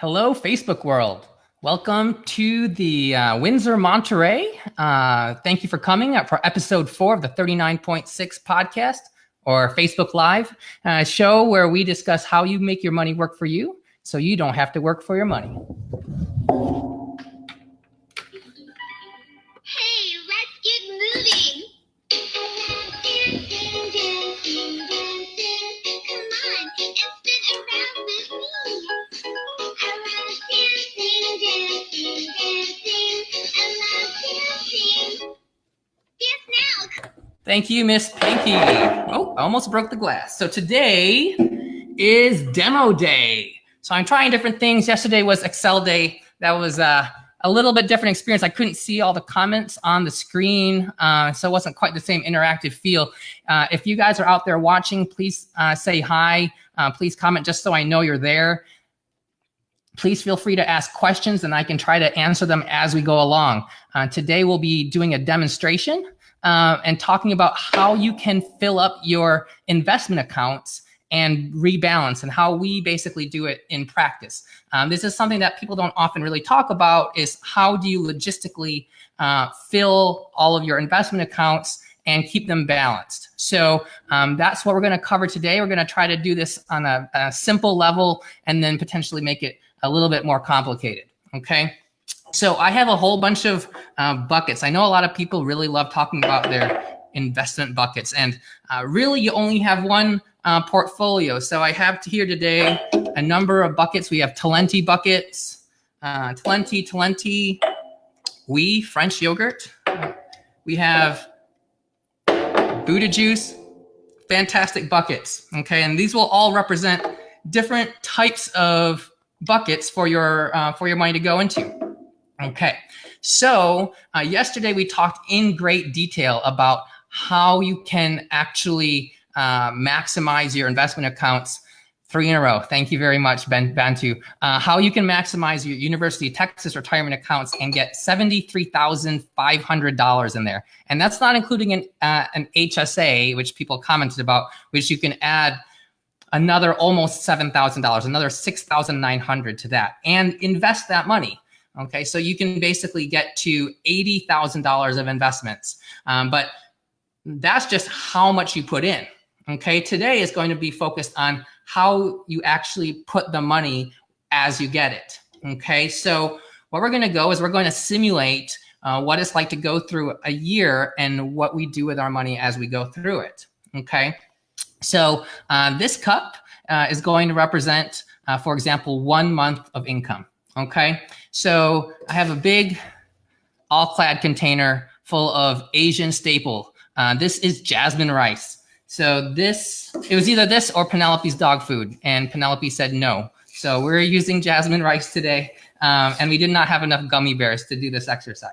Hello, Facebook world. Welcome to the Windsor Monterey. Thank you for coming for episode 4 of the 39.6 podcast or Facebook Live show where we discuss how you make your money work for you so you don't have to work for your money. Hey, let's get moving. Dancing, dancing, dancing. Come on and spin around with me. I love dancing, dancing, dancing. I love dancing. Dance now. Thank you, Miss Pinky. Oh, I almost broke the glass. So today is demo day. So I'm trying different things. Yesterday was Excel day. That was a little bit different experience. I couldn't see all the comments on the screen, so it wasn't quite the same interactive feel. If you guys are out there watching, please say hi. Please comment just so I know you're there. Please feel free to ask questions and I can try to answer them as we go along. Today we'll be doing a demonstration and talking about how you can fill up your investment accounts and rebalance and how we basically do it in practice. This is something that people don't often really talk about is how do you logistically fill all of your investment accounts and keep them balanced. So that's what we're gonna cover today. We're gonna try to do this on a simple level and then potentially make it a little bit more complicated, okay? So I have a whole bunch of buckets. I know a lot of people really love talking about their investment buckets and really you only have one portfolio. So I have here today a number of buckets. We have Talenti buckets, Talenti, Oui, French yogurt. We have Buddha juice, fantastic buckets, okay? And these will all represent different types of buckets for your money to go into. Okay, so yesterday we talked in great detail about how you can actually maximize your investment accounts. 3 in a row. Thank you very much, Bantu. How you can maximize your University of Texas retirement accounts and get $73,500 in there. And that's not including an HSA, which people commented about, which you can add another almost $7,000, another $6,900 to that and invest that money. Okay, so you can basically get to $80,000 of investments, but that's just how much you put in. Okay, today is going to be focused on how you actually put the money as you get it. Okay, so what we're going to go is we're going to simulate what it's like to go through a year and what we do with our money as we go through it. Okay, so this cup is going to represent, for example, 1 month of income. Okay, so I have a big all-clad container full of Asian staple. This is Jasmine rice. So it was either this or Penelope's dog food, and Penelope said no. So we're using Jasmine rice today, and we did not have enough gummy bears to do this exercise.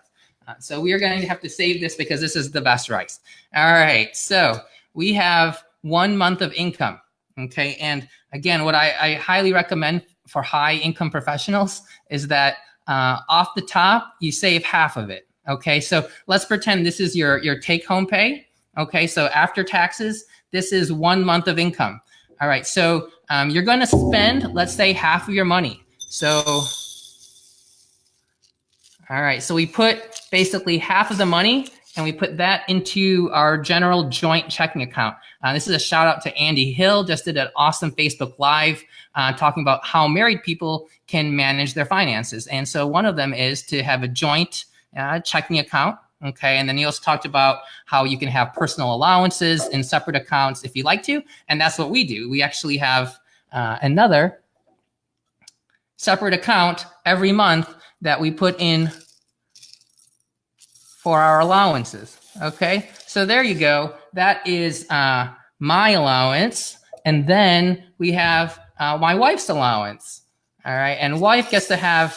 So we are going to have to save this because this is the best rice. All right, so we have 1 month of income. Okay, and again, what I highly recommend for high income professionals is that off the top, you save half of it. Okay, so let's pretend this is your take home pay. Okay, so after taxes, this is 1 month of income. All right, so you're going to spend, let's say, half of your money. So, all right, so we put basically half of the money and we put that into our general joint checking account. This is a shout out to Andy Hill, just did an awesome Facebook Live talking about how married people can manage their finances. And so one of them is to have a joint checking account. Okay, and then he also talked about how you can have personal allowances in separate accounts if you like to, and that's what we do. We actually have another separate account every month that we put in for our allowances. Okay, so there you go. That is my allowance, and then we have my wife's allowance. All right, and wife gets to have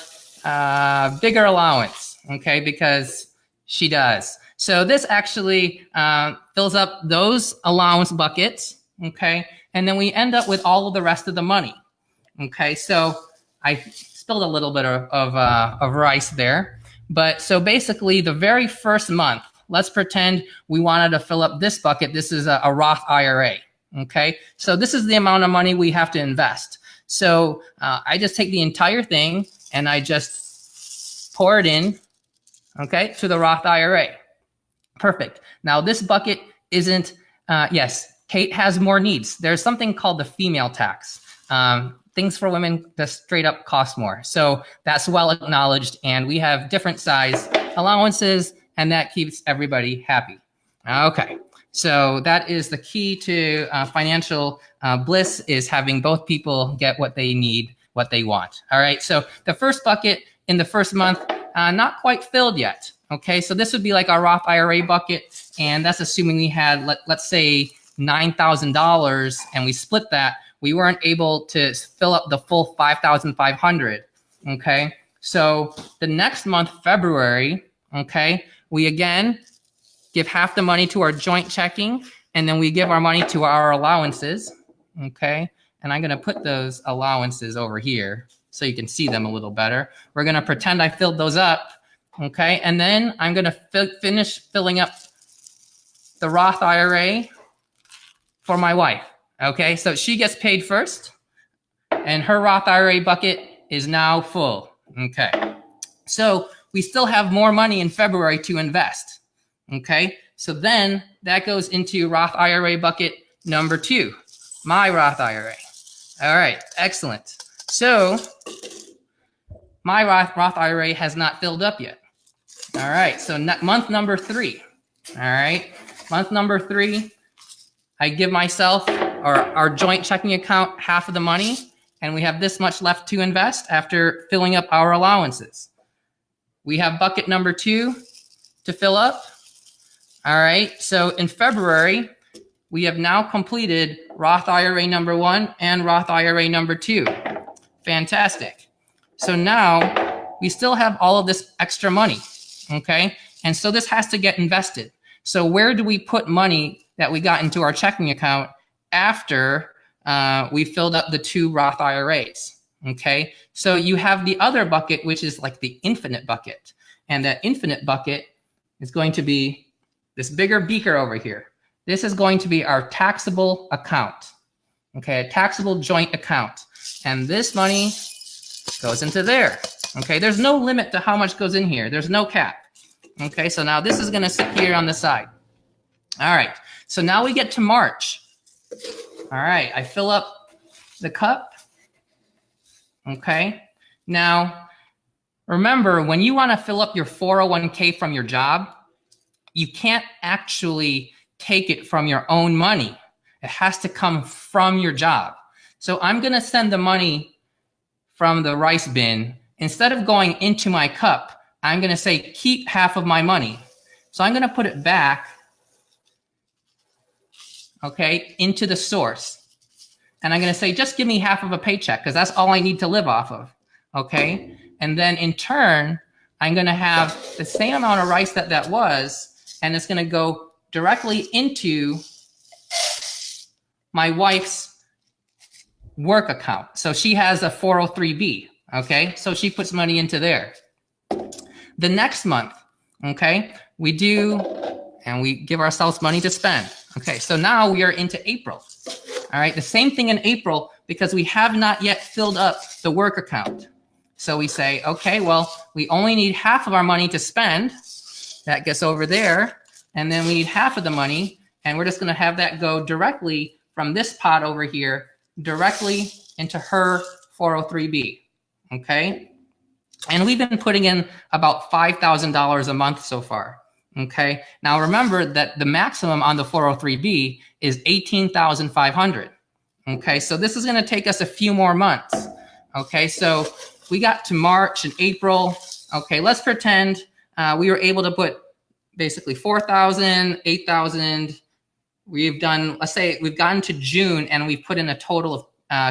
bigger allowance. Okay, because she does. So this actually fills up those allowance buckets, okay? And then we end up with all of the rest of the money, okay? So I spilled a little bit of rice there. But so basically the very first month, let's pretend we wanted to fill up this bucket. This is a Roth IRA, okay? So this is the amount of money we have to invest. So I just take the entire thing and I just pour it in, okay, to the Roth IRA. Perfect. Now this bucket isn't, yes, Kate has more needs. There's something called the female tax. Things for women that straight up cost more. So that's well acknowledged, and we have different size allowances, and that keeps everybody happy. Okay, so that is the key to financial bliss, is having both people get what they need, what they want. All right, so the first bucket in the first month, not quite filled yet. Okay, so this would be like our Roth IRA bucket, and that's assuming we had, let's say, $9,000, and we split that. We weren't able to fill up the full $5,500. Okay, so the next month, February, okay, we again give half the money to our joint checking, and then we give our money to our allowances. Okay, and I'm going to put those allowances over here so you can see them a little better. We're going to pretend I filled those up. Okay, and then I'm going to finish filling up the Roth IRA for my wife. Okay, so she gets paid first, and her Roth IRA bucket is now full. Okay, so we still have more money in February to invest. Okay, so then that goes into Roth IRA bucket number 2, my Roth IRA. All right, excellent. So my Roth IRA has not filled up yet. All right, so month number 3. All right, month number 3, I give myself or our joint checking account half of the money, and we have this much left to invest after filling up our allowances. We have bucket number 2 to fill up. All right, so in February, we have now completed Roth IRA number 1 and Roth IRA number 2. Fantastic. So now we still have all of this extra money, okay? And so this has to get invested. So where do we put money that we got into our checking account after we filled up the 2 Roth IRAs? Okay, so you have the other bucket, which is like the infinite bucket. And that infinite bucket is going to be this bigger beaker over here. This is going to be our taxable account. Okay, a taxable joint account. And this money goes into there. Okay, there's no limit to how much goes in here. There's no cap. Okay, so now this is going to sit here on the side. All right, so now we get to March. All right, I fill up the cup. Okay, now remember, when you want to fill up your 401k from your job, you can't actually take it from your own money. It has to come from your job. So I'm going to send the money from the rice bin. Instead of going into my cup, I'm going to say, keep half of my money. So I'm going to put it back, okay, into the source. And I'm going to say, just give me half of a paycheck, because that's all I need to live off of, okay? And then in turn, I'm going to have the same amount of rice that was, and it's going to go directly into my wife's work account. So she has a 403b, okay? So she puts money into there. The next month, okay, we do, and we give ourselves money to spend. Okay, so now we are into April. All right, the same thing in April, because we have not yet filled up the work account. So we say, okay, well, we only need half of our money to spend. That gets over there. And then we need half of the money, and we're just going to have that go directly from this pot over here, directly into her 403b. Okay, and we've been putting in about $5,000 a month so far. Okay, now remember that the maximum on the 403b is $18,500. Okay, so this is going to take us a few more months. Okay, so we got to March and April. Okay, let's pretend we were able to put basically 4,000, 8,000. We've done, let's say we've gotten to June and we've put in a total of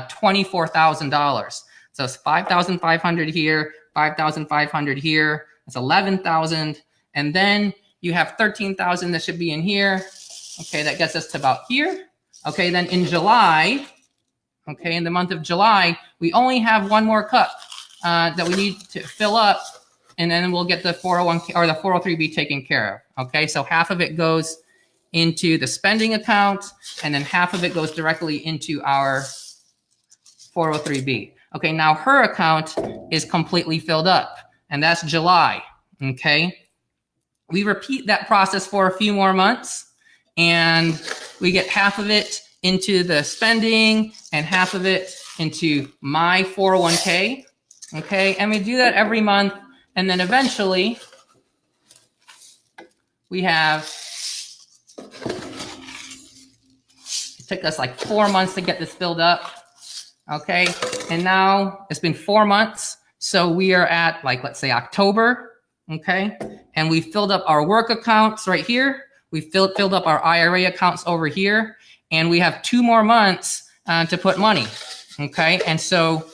$24,000. So it's 5,500 here, 5,500 here. That's 11,000. And then you have 13,000 that should be in here. Okay, that gets us to about here. Okay, then in July, okay, in the month of July, we only have one more cup that we need to fill up, and then we'll get the 401k or the 403b taken care of. Okay, so half of it goes into the spending account, and then half of it goes directly into our 403B. Okay, now her account is completely filled up, and that's July. Okay, we repeat that process for a few more months, and we get half of it into the spending and half of it into my 401k. Okay, and we do that every month, and then eventually we have, it took us like 4 months to get this filled up. Okay, and now it's been 4 months, so we are at, like, let's say October. Okay, and we filled up our work accounts right here. We filled up our IRA accounts over here, and we have 2 more months to put money. Okay, and so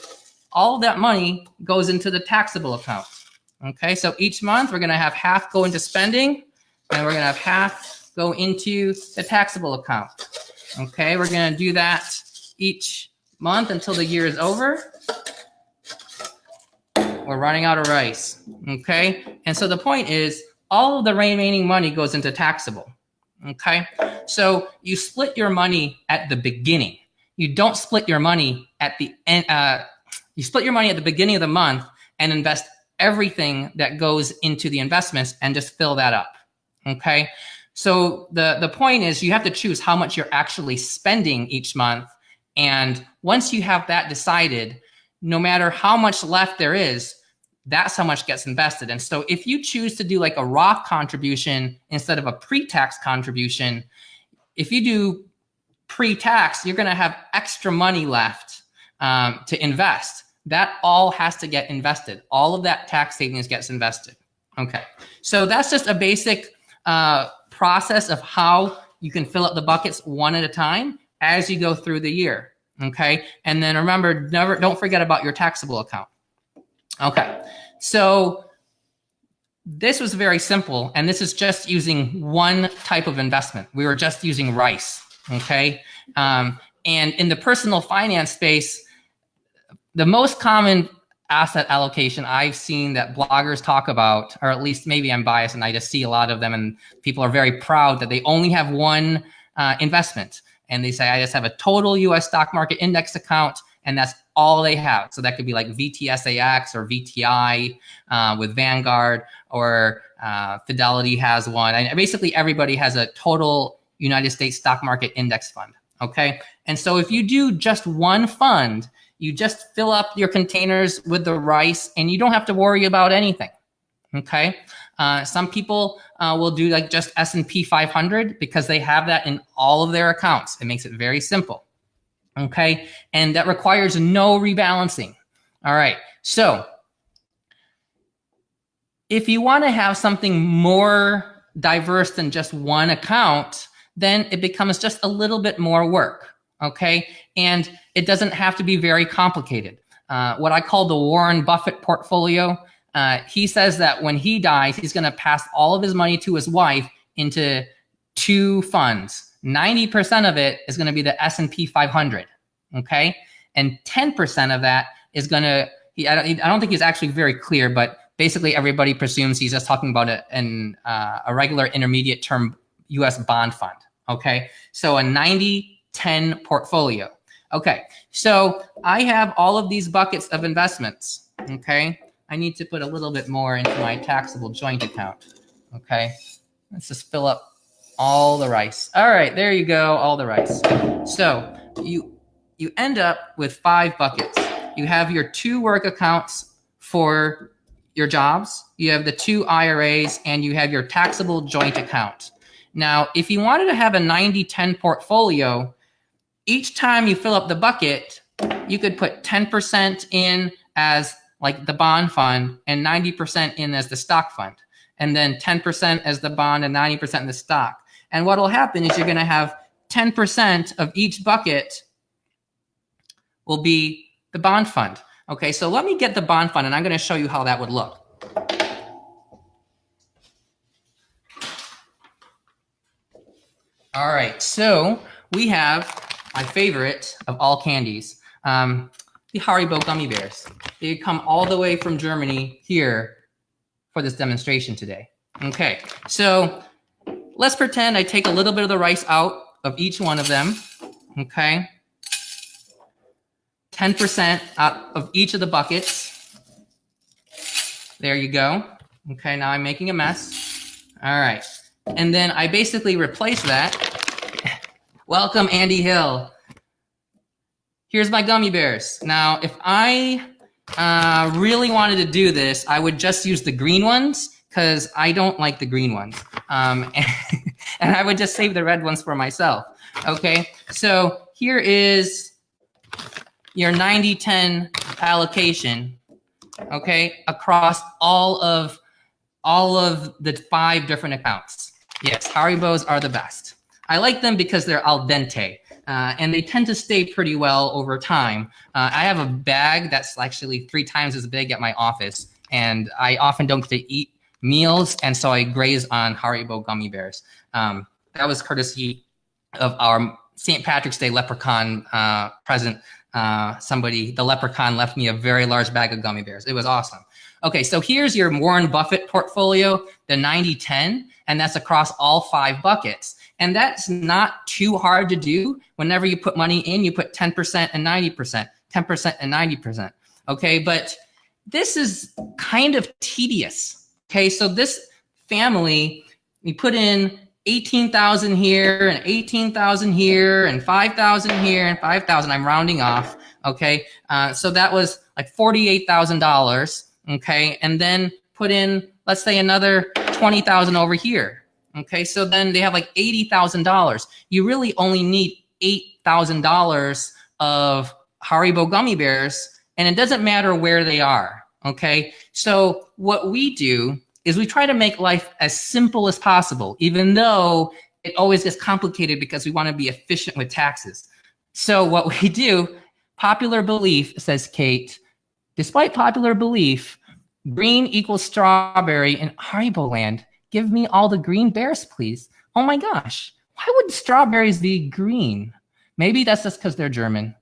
all of that money goes into the taxable account. Okay, so each month we're going to have half go into spending, and we're going to have half go into the taxable account. Okay, we're going to do that each month until the year is over. We're running out of rice. Okay, and so the point is, all of the remaining money goes into taxable. Okay, so you split your money at the beginning. You don't split your money at the end. You split your money at the beginning of the month and invest everything that goes into the investments and just fill that up. Okay, so the point is, you have to choose how much you're actually spending each month, and once you have that decided, no matter how much left there is, that's how much gets invested. And so if you choose to do like a Roth contribution instead of a pre-tax contribution, if you do pre-tax, you're going to have extra money left to invest. That all has to get invested. All of that tax savings gets invested. Okay, so that's just a basic process of how you can fill up the buckets one at a time as you go through the year. Okay, and then remember, don't forget about your taxable account. Okay, so this was very simple, and this is just using one type of investment. We were just using rice. Okay, and in the personal finance space, the most common asset allocation I've seen that bloggers talk about, or at least maybe I'm biased and I just see a lot of them, and people are very proud that they only have one investment. And they say, I just have a total US stock market index account, and that's all they have. So that could be like VTSAX or VTI with Vanguard, or Fidelity has one. And basically everybody has a total United States stock market index fund. Okay. And so if you do just one fund, you just fill up your containers with the rice and you don't have to worry about anything. Okay. Some people will do like just S&P 500 because they have that in all of their accounts. It makes it very simple. Okay. And that requires no rebalancing. All right. So if you want to have something more diverse than just one account, then it becomes just a little bit more work. Okay. And it doesn't have to be very complicated. What I call the Warren Buffett portfolio. He says that when he dies, he's going to pass all of his money to his wife into 2 funds. 90% of it is going to be the S&P 500. Okay. And 10% of that is going to, I don't think he's actually very clear, but basically everybody presumes he's just talking about a regular intermediate term US bond fund. Okay. So a 90-10 portfolio. Okay. So I have all of these buckets of investments. Okay. I need to put a little bit more into my taxable joint account. Okay, let's just fill up all the rice. All right, there you go, all the rice. So you end up with 5 buckets. You have your 2 work accounts for your jobs, you have the 2 IRAs, and you have your taxable joint account. Now, if you wanted to have a 90-10 portfolio, each time you fill up the bucket, you could put 10% in as like the bond fund and 90% in as the stock fund, and then 10% as the bond and 90% in the stock. And what will happen is you're going to have 10% of each bucket will be the bond fund. Okay, so let me get the bond fund and I'm going to show you how that would look. All right, so we have my favorite of all candies, the Haribo gummy bears. They come all the way from Germany here for this demonstration today. Okay, so let's pretend I take a little bit of the rice out of each one of them. Okay, 10% out of each of the buckets. There you go. Okay, now I'm making a mess. All right. And then I basically replace that. Welcome, Andy Hill. Here's my gummy bears. Now, if I really wanted to do this, I would just use the green ones because I don't like the green ones. And I would just save the red ones for myself. Okay, so here is your 90-10 allocation, okay, across all of the 5 different accounts. Yes, Haribos are the best. I like them because they're al dente. And they tend to stay pretty well over time. I have a bag that's actually 3 times as big at my office, and I often don't get to eat meals, and so I graze on Haribo gummy bears. That was courtesy of our St. Patrick's Day leprechaun present. The leprechaun left me a very large bag of gummy bears. It was awesome. Okay, so here's your Warren Buffett portfolio, the 90-10, and that's across all 5 buckets. And that's not too hard to do. Whenever you put money in, you put 10% and 90%, 10% and 90%. Okay, but this is kind of tedious. Okay, so this family, we put in 18,000 here and 18,000 here and 5,000 here and 5,000. I'm rounding off. Okay, so that was like $48,000. Okay, and then put in, let's say, another 20,000 over here. Okay, so then they have like $80,000. You really only need $8,000 of Haribo gummy bears, and it doesn't matter where they are. Okay, so what we do is we try to make life as simple as possible, even though it always gets complicated because we want to be efficient with taxes. So what we do, popular belief, says Kate, despite popular belief, green equals strawberry in Haribo land. Give me all the green bears, please. Oh my gosh, why would strawberries be green? Maybe that's just because they're German.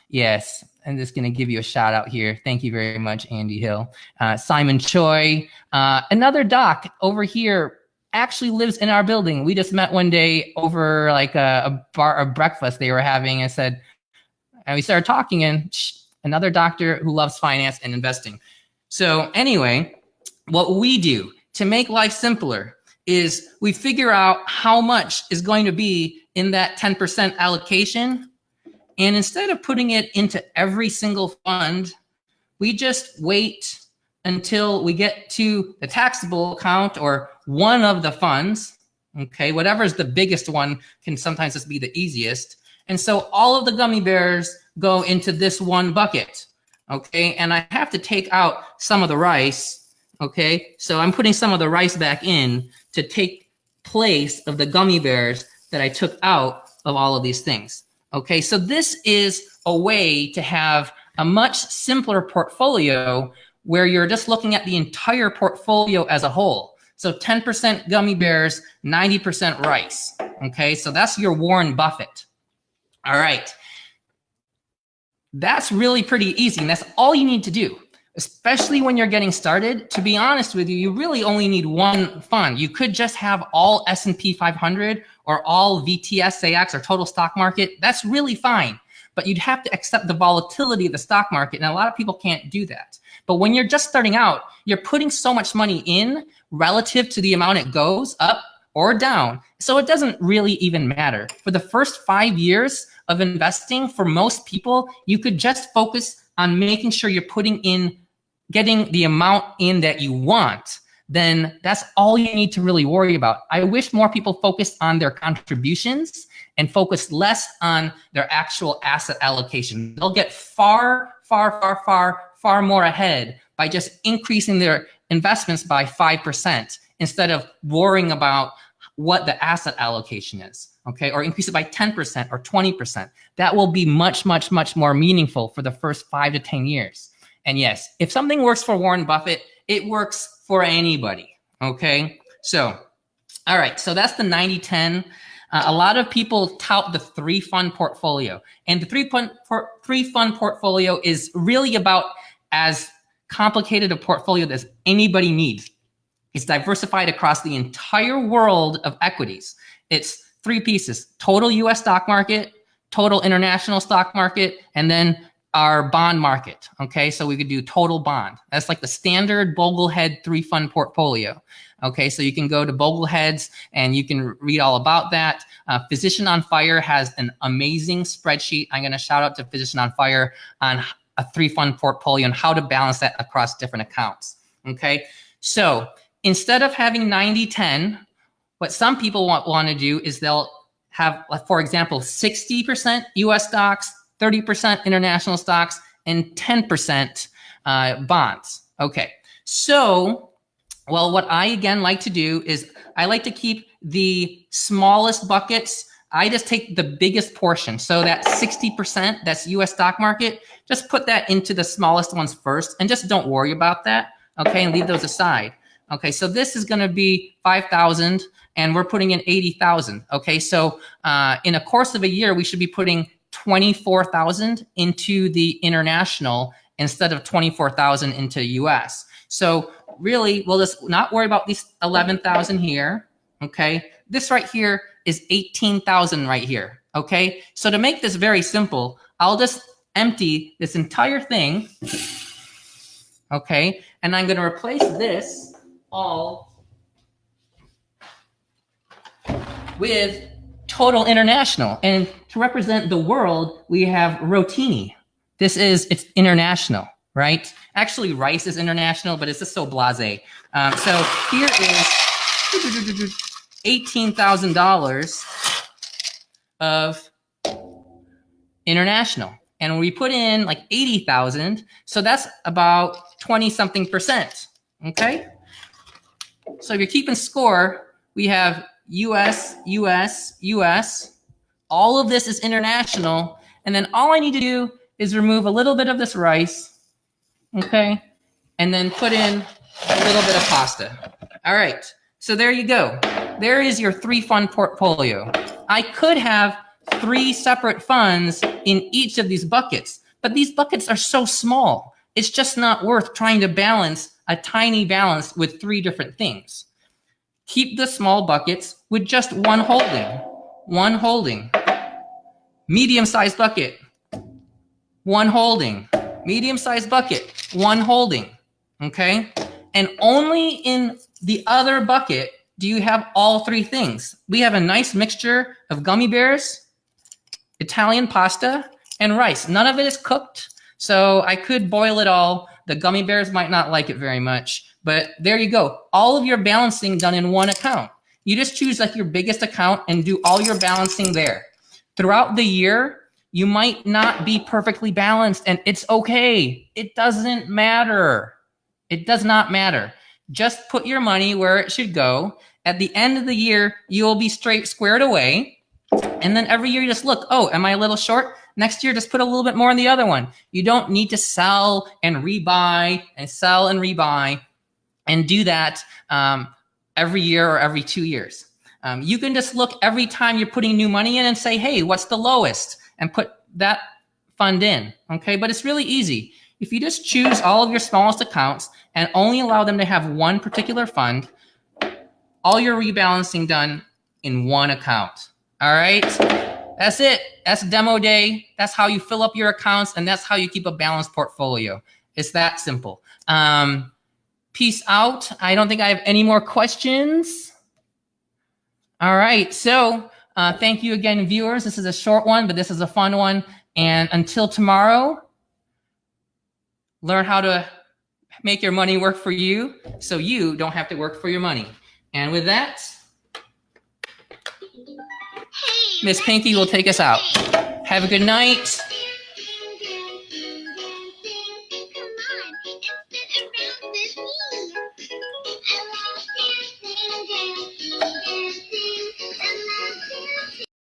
Yes, I'm just gonna give you a shout out here. Thank you very much, Andy Hill. Simon Choi, another doc over here actually lives in our building. We just met one day over like a breakfast they were having and said, and we started talking and another doctor who loves finance and investing. So anyway, what we do to make life simpler is we figure out how much is going to be in that 10% allocation. And instead of putting it into every single fund, we just wait until we get to the taxable account or one of the funds. Okay, whatever's the biggest one can sometimes just be the easiest. And so all of the gummy bears go into this one bucket. Okay, and I have to take out some of the rice. Okay, so I'm putting some of the rice back in to take place of the gummy bears that I took out of all of these things. Okay, so this is a way to have a much simpler portfolio where you're just looking at the entire portfolio as a whole. So 10% gummy bears, 90% rice. Okay, so that's your Warren Buffett. All right, that's really pretty easy, and that's all you need to do. Especially when you're getting started. To be honest with you, you really only need one fund. You could just have all S&P 500 or all VTSAX or total stock market. That's really fine, but you'd have to accept the volatility of the stock market, and a lot of people can't do that. But when you're just starting out, you're putting so much money in relative to the amount it goes up or down, so it doesn't really even matter. For the first 5 years of investing, for most people, you could just focus on making sure you're putting in, getting the amount in that you want, then that's all you need to really worry about. I wish more people focused on their contributions and focus less on their actual asset allocation. They'll get far more ahead by just increasing their investments by 5% instead of worrying about what the asset allocation is, okay? Or increase it by 10% or 20%. That will be much more meaningful for the first 5 to 10 years. And yes, if something works for Warren Buffett, it works for anybody, okay? So, all right, so that's the 90-10. A lot of people tout the 3-fund portfolio. And the 3-fund portfolio is really about as complicated a portfolio as anybody needs. It's diversified across the entire world of equities. It's 3 pieces: total US stock market, total international stock market, and then our bond market. Okay, so we could do total bond. That's like the standard Boglehead 3-fund portfolio. Okay, so you can go to Bogleheads and you can read all about that. Physician on Fire has an amazing spreadsheet. I'm going to shout out to Physician on Fire on a 3-fund portfolio and how to balance that across different accounts. Okay, so instead of having 90-10, what some people want to do is they'll have, for example, 60% US stocks, 30% international stocks, and 10% bonds. Okay, so, well, what I again like to do is I like to keep the smallest buckets. I just take the biggest portion. So that 60%, that's US stock market, just put that into the smallest ones first and just don't worry about that. Okay, and leave those aside. Okay, so this is going to be 5,000 and we're putting in 80,000. Okay, so in a course of a year, we should be putting 24,000 into the international instead of 24,000 into US. So really, we'll just not worry about these 11,000 here. Okay, this right here is 18,000 right here. Okay, so to make this very simple, I'll just empty this entire thing. Okay, and I'm going to replace this all with total international. And to represent the world, we have Rotini. It's international, right? Actually, rice is international, but it's just so blasé. So here is $18,000 of international. And we put in like 80,000. So that's about 20-something%. Okay. So if you're keeping score, we have US, US, US. All of this is international. And then all I need to do is remove a little bit of this rice. Okay. And then put in a little bit of pasta. All right. So there you go. There is your 3-fund portfolio. I could have 3 separate funds in each of these buckets, but these buckets are so small. It's just not worth trying to balance a tiny balance with 3 different things. Keep the small buckets with just one holding, medium-sized bucket, one holding, medium-sized bucket, one holding, okay? And only in the other bucket do you have all 3 things. We have a nice mixture of gummy bears, Italian pasta, and rice. None of it is cooked, so I could boil it all. The gummy bears might not like it very much, but there you go. All of your balancing done in one account. You just choose like your biggest account and do all your balancing there. Throughout the year, you might not be perfectly balanced, and it's okay. It doesn't matter. It does not matter. Just put your money where it should go. At the end of the year, you'll be squared away. And then every year you just look, oh, am I a little short? Next year, just put a little bit more in the other one. You don't need to sell and rebuy and sell and rebuy and do that every year or every 2 years. You can just look every time you're putting new money in and say, hey, what's the lowest? And put that fund in, okay? But it's really easy. If you just choose all of your smallest accounts and only allow them to have one particular fund, all your rebalancing done in one account. All right, that's it. That's demo day. That's how you fill up your accounts, and that's how you keep a balanced portfolio. It's that simple. Peace out. I don't think I have any more questions. All right, so thank you again, viewers. This is a short one, but this is a fun one. And until tomorrow, learn how to make your money work for you so you don't have to work for your money. And with that, Miss Pinky will take us out. Have a good night.